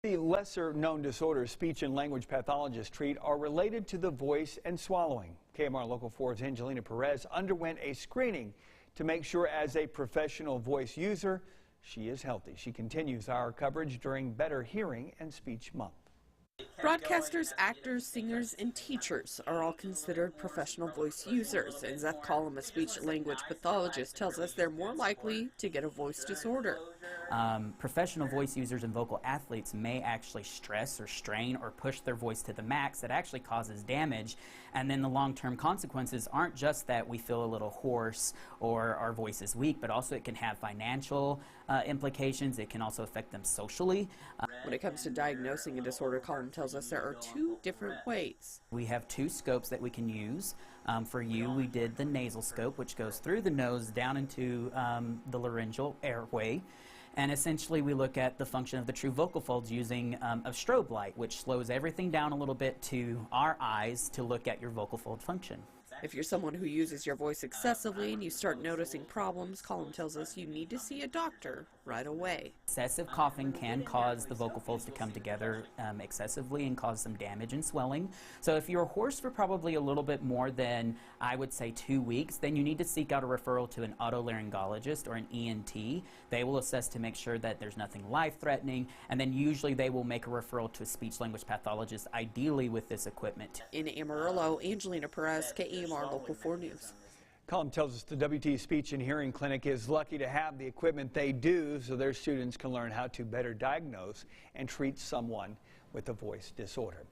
The lesser-known disorders speech and language pathologists treat are related to the voice and swallowing. KMR Local 4's Angelina Perez underwent a screening to make sure as a professional voice user, she is healthy. She continues our coverage during Better Hearing and Speech Month. Broadcasters, actors, singers, and teachers are all considered professional voice users, and Zeth Collum, a speech-language pathologist, tells us they're more likely to get a voice disorder. Professional voice users and vocal athletes may actually stress or strain or push their voice to the max. That actually causes damage, and then the long-term consequences aren't just that we feel a little hoarse or our voice is weak, but also it can have financial implications. It can also affect them socially. When it comes to diagnosing a disorder, Collum tells us there are two different ways. We have two scopes that we can use. For you, we did the nasal scope, which goes through the nose down into the laryngeal airway. And essentially, we look at the function of the true vocal folds using a strobe light, which slows everything down a little bit to our eyes to look at your vocal fold function. If you're someone who uses your voice excessively and you start noticing problems, Collum tells us you need to see a doctor right away. Excessive coughing can cause the vocal folds to come together excessively and cause some damage and swelling. So if you're hoarse for probably a little bit more than, I would say, 2 weeks, then you need to seek out a referral to an otolaryngologist or an ENT. They will assess to make sure that there's nothing life-threatening, and then usually they will make a referral to a speech-language pathologist, ideally with this equipment. In Amarillo, Angelina Perez, KMR Local 4 News. Collum tells us the WT Speech and Hearing Clinic is lucky to have the equipment they do so their students can learn how to better diagnose and treat someone with a voice disorder.